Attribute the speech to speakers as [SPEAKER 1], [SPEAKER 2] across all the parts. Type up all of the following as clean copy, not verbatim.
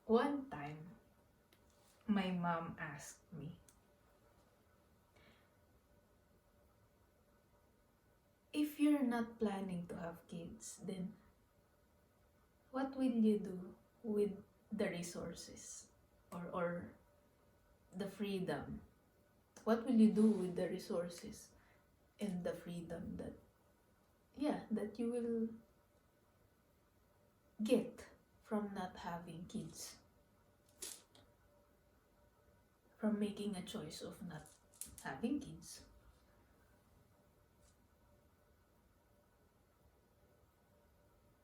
[SPEAKER 1] one time, my mom asked me, if you're not planning to have kids, then what will you do with the resources or the freedom? What will you do with the resources and the freedom that, yeah, that you will get from not having kids? From making a choice of not having kids.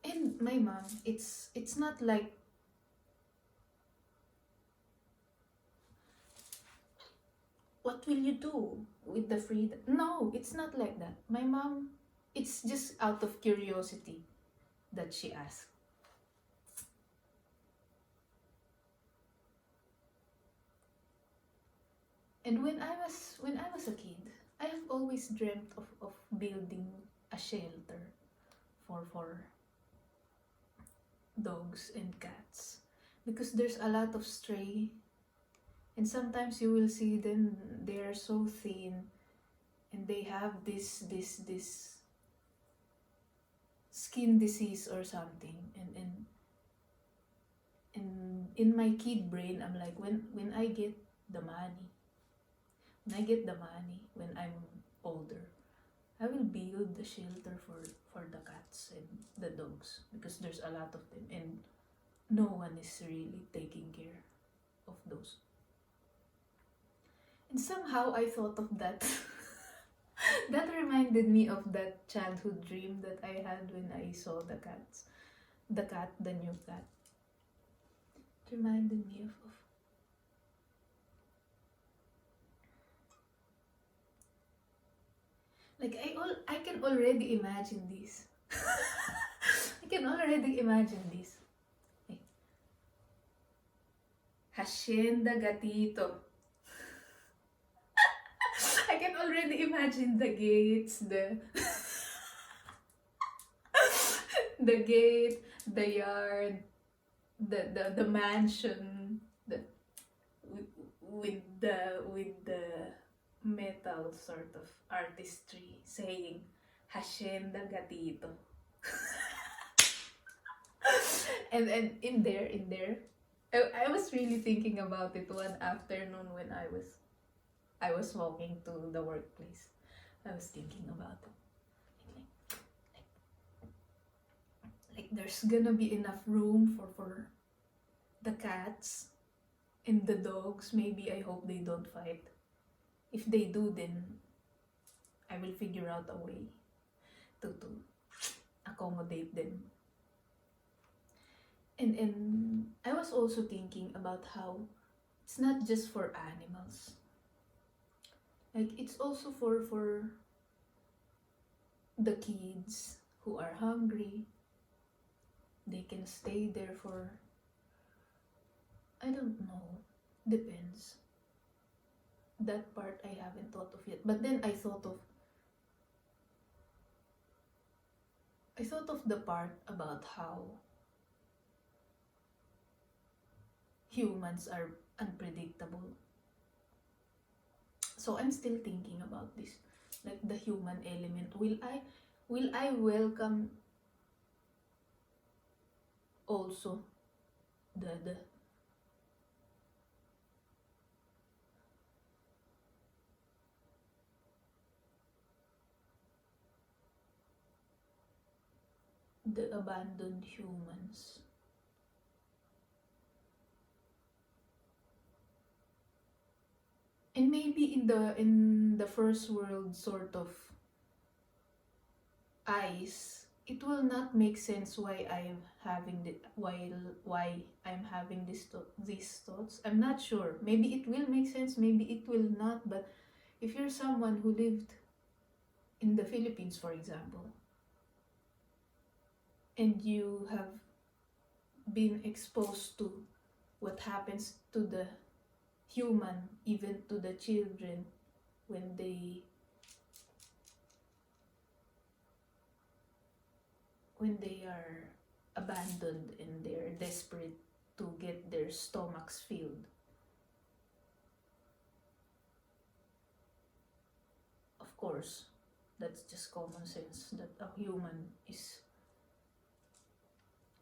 [SPEAKER 1] And my mom, it's not like, what will you do with the freedom? No, it's not like that. My mom, it's just out of curiosity that she asked. And when I was a kid, I have always dreamt of building a shelter for dogs and cats, because there's a lot of stray, and sometimes you will see them, they are so thin, and they have this skin disease or something, and in my kid brain, I'm like, when I get the money, when I'm older, I will build the shelter for the cats and the dogs, because there's a lot of them and no one is really taking care of those. And somehow I thought of that. That reminded me of that childhood dream that I had when I saw the cats. The new cat. It reminded me of like I can already imagine this. I can already imagine this. Like, Hacienda Gatito. I can already imagine the gates, the gate, the yard, the mansion, with the metal sort of artistry saying Hacienda Gatito. And in there, I was really thinking about it one afternoon when I was walking to the workplace. I was thinking about it. Like there's gonna be enough room for the cats and the dogs. Maybe I hope they don't fight. If they do, then I will figure out a way to accommodate them. And I was also thinking about how it's not just for animals. Like it's also for the kids who are hungry. They can stay there for, I don't know, depends. That part I haven't thought of yet. But then I thought of the part about how humans are unpredictable. So I'm still thinking about this, like the human element. Will I welcome also the abandoned humans? And maybe in the first world sort of eyes, it will not make sense why I'm having why I'm having these thoughts. I'm not sure. Maybe it will make sense, maybe it will not. But if you're someone who lived in the Philippines, for example, and you have been exposed to what happens to the human, even to the children, when they are abandoned and they're desperate to get their stomachs filled. Of course, that's just common sense that a human is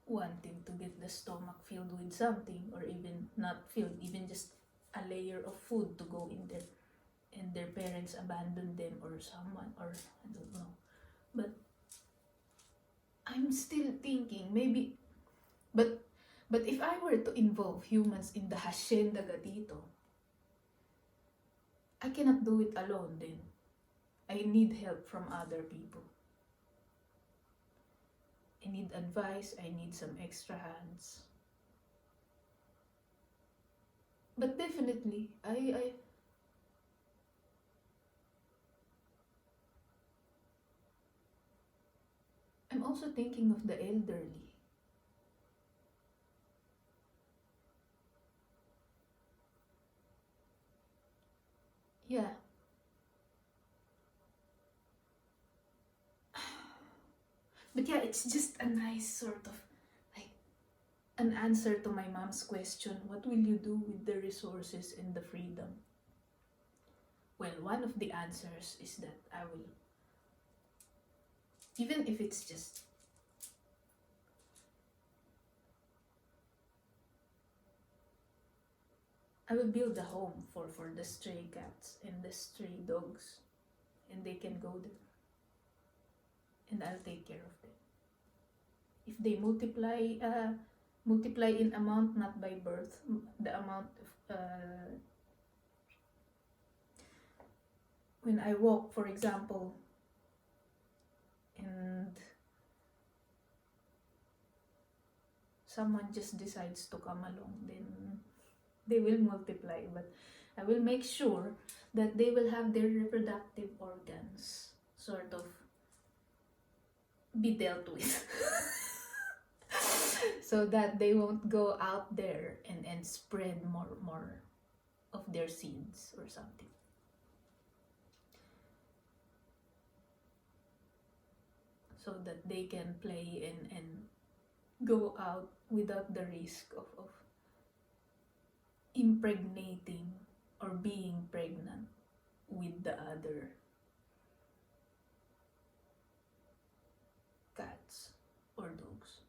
[SPEAKER 1] wanting to get the stomach filled with something, or even not filled, even just a layer of food to go in there, and their parents abandon them or someone, or I don't know. But I'm still thinking maybe, but if I were to involve humans in the Hacienda Gatito, I cannot do it alone then. I need help from other people. I need advice, I need some extra hands. But definitely, I'm also thinking of the elderly. Yeah. But yeah, it's just a nice sort of like an answer to my mom's question, what will you do with the resources and the freedom? Well, one of the answers is that I will, even if it's just I will build a home for the stray cats and the stray dogs, and they can go there. And I'll take care of them. If they multiply in amount, not by birth, the amount of, when I walk, for example, and someone just decides to come along, then they will multiply. But I will make sure that they will have their reproductive organs sort of be dealt with. So that they won't go out there and spread more of their seeds or something. So that they can play and go out without the risk of impregnating or being pregnant with the other cats or dogs.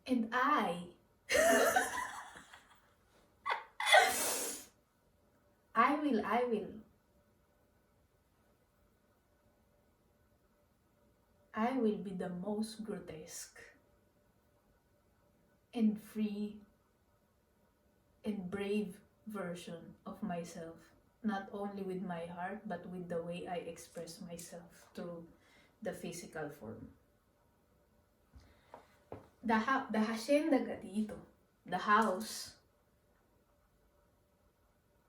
[SPEAKER 1] And I will be the most grotesque and free and brave version of myself, not only with my heart but with the way I express myself through the physical form. The Hacienda Gatito, the house,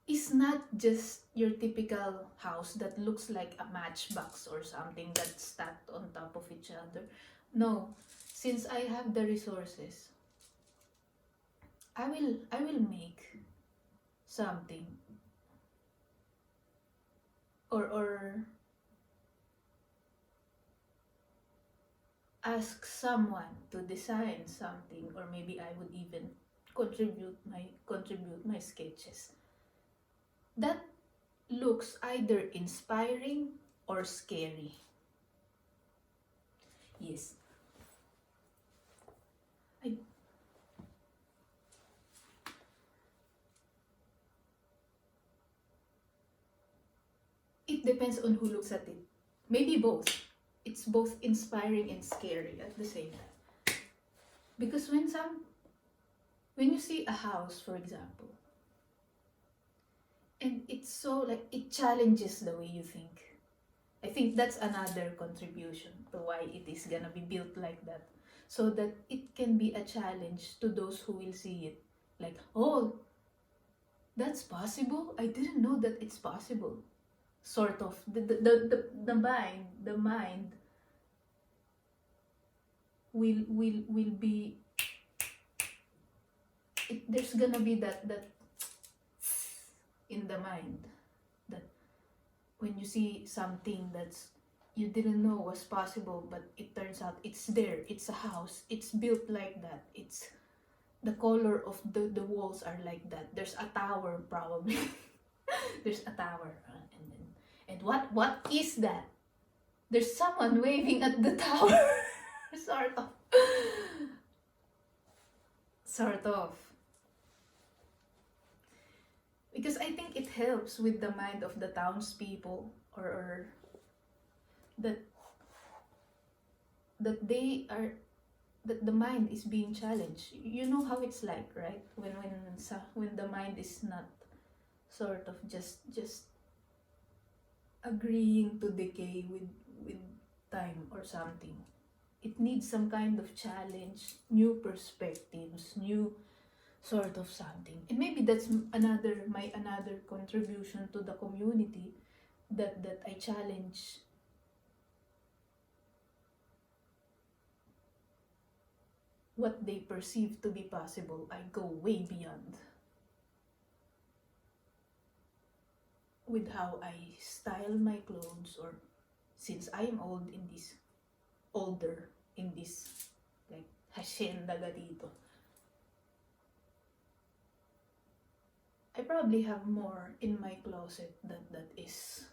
[SPEAKER 1] is not just your typical house that looks like a matchbox or something that's stacked on top of each other. No, since I have the resources, I will make something, or ask someone to design something, or maybe I would even contribute my sketches that looks either inspiring or scary. Yes. It depends on who looks at it. Maybe both. It's both inspiring and scary at the same time. Because when you see a house, for example, and it's so like it challenges the way you think. I think that's another contribution to why it is gonna be built like that. So that it can be a challenge to those who will see it. Like, oh, that's possible? I didn't know that it's possible. Sort of. The mind will be there's gonna be that in the mind, that when you see something that's you didn't know was possible, but it turns out it's there. It's a house. It's built like that. It's the color of the walls are like that. There's a tower probably. There's a tower, and what is that? There's someone waving at the tower. Sort of. Sort of. Because I think it helps with the mind of the townspeople, or that they are, that the mind is being challenged. You know how it's like, right? When the mind is not sort of just agreeing to decay with time or something. It needs some kind of challenge, new perspectives, new sort of something. And maybe that's another contribution to the community, that I challenge what they perceive to be possible. I go way beyond with how I style my clothes, or since I am older in this, like, Hacienda Gatito, I probably have more in my closet that is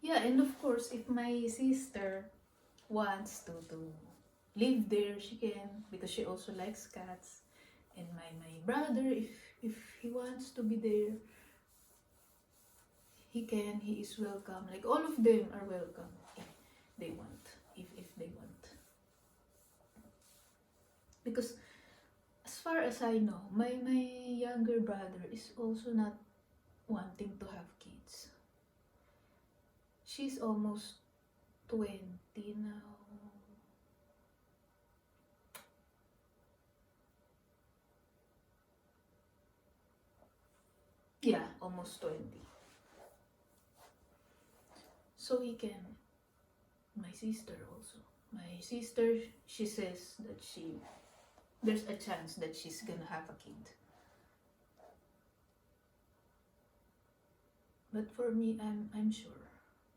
[SPEAKER 1] yeah. And of course, if my sister wants to live there, she can, because she also likes cats. And my brother, if he wants to be there, he can. He is welcome. Like, all of them are welcome if they want. If they want. Because as far as I know, my younger brother is also not wanting to have kids. She's almost 20 now. Yeah, almost 20. So he can. My sister also. My sister, she says that there's a chance that she's gonna have a kid. But for me, I'm sure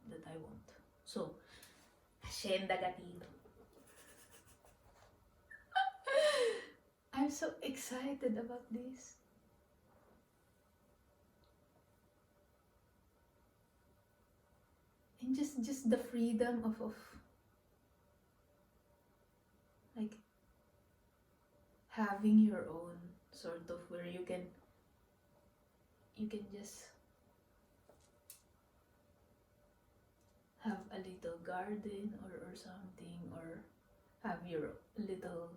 [SPEAKER 1] that I won't. So, Hacienda Gatito. I'm so excited about this. And just the freedom of like having your own sort of, where you can just have a little garden, or something, or have your little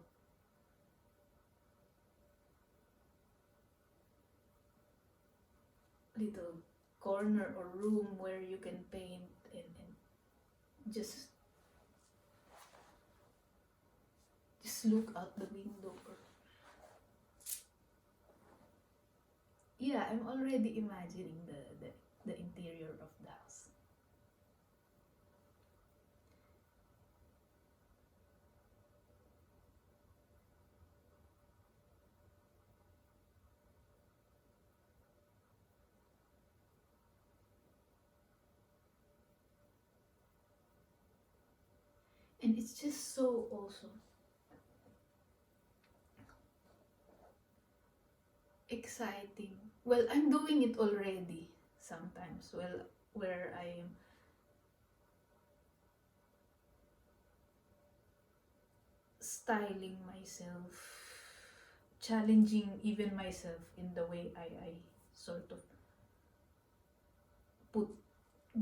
[SPEAKER 1] corner or room where you can paint, and just look out the window, or yeah, I'm already imagining the interior of the house. And it's just so also exciting. Well, I'm doing it already sometimes. Well, where I am styling myself, challenging even myself in the way I sort of put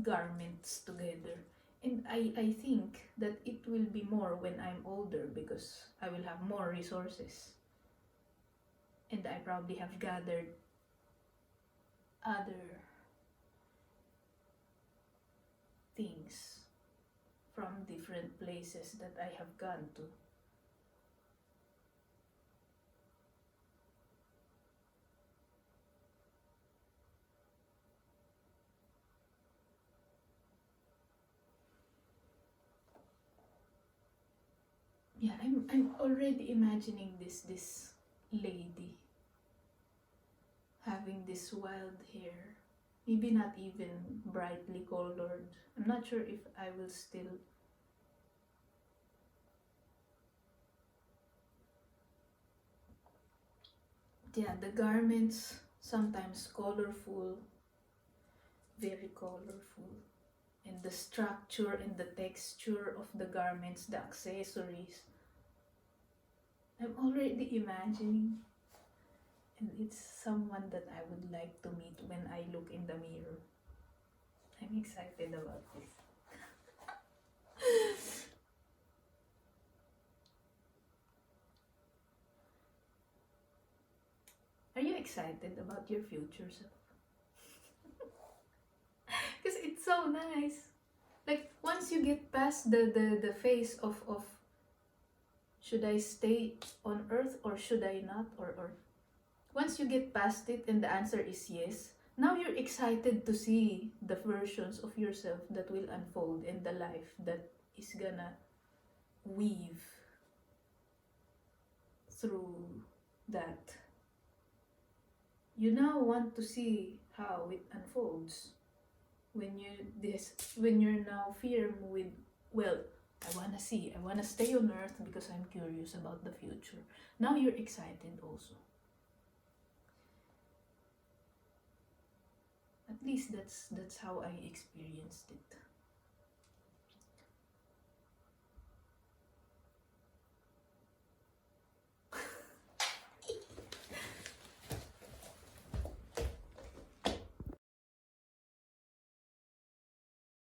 [SPEAKER 1] garments together. And I think that it will be more when I'm older, because I will have more resources. And I probably have gathered other things from different places that I have gone to. Yeah, I'm already imagining this lady having this wild hair. Maybe not even brightly colored. I'm not sure if I will still. Yeah, the garments sometimes colorful, very colorful. And the structure and the texture of the garments, the accessories. I'm already imagining. And it's someone that I would like to meet when I look in the mirror. I'm excited about this. Are you excited about your future self? Because it's so nice. Like once you get past the phase of should I stay on earth or should I not, or once you get past it and the answer is yes, now you're excited to see the versions of yourself that will unfold in the life that is gonna weave through that. You now want to see how it unfolds when you're now firm with, well, I wanna stay on earth because I'm curious about the future. Now you're excited also. At least that's how I experienced it.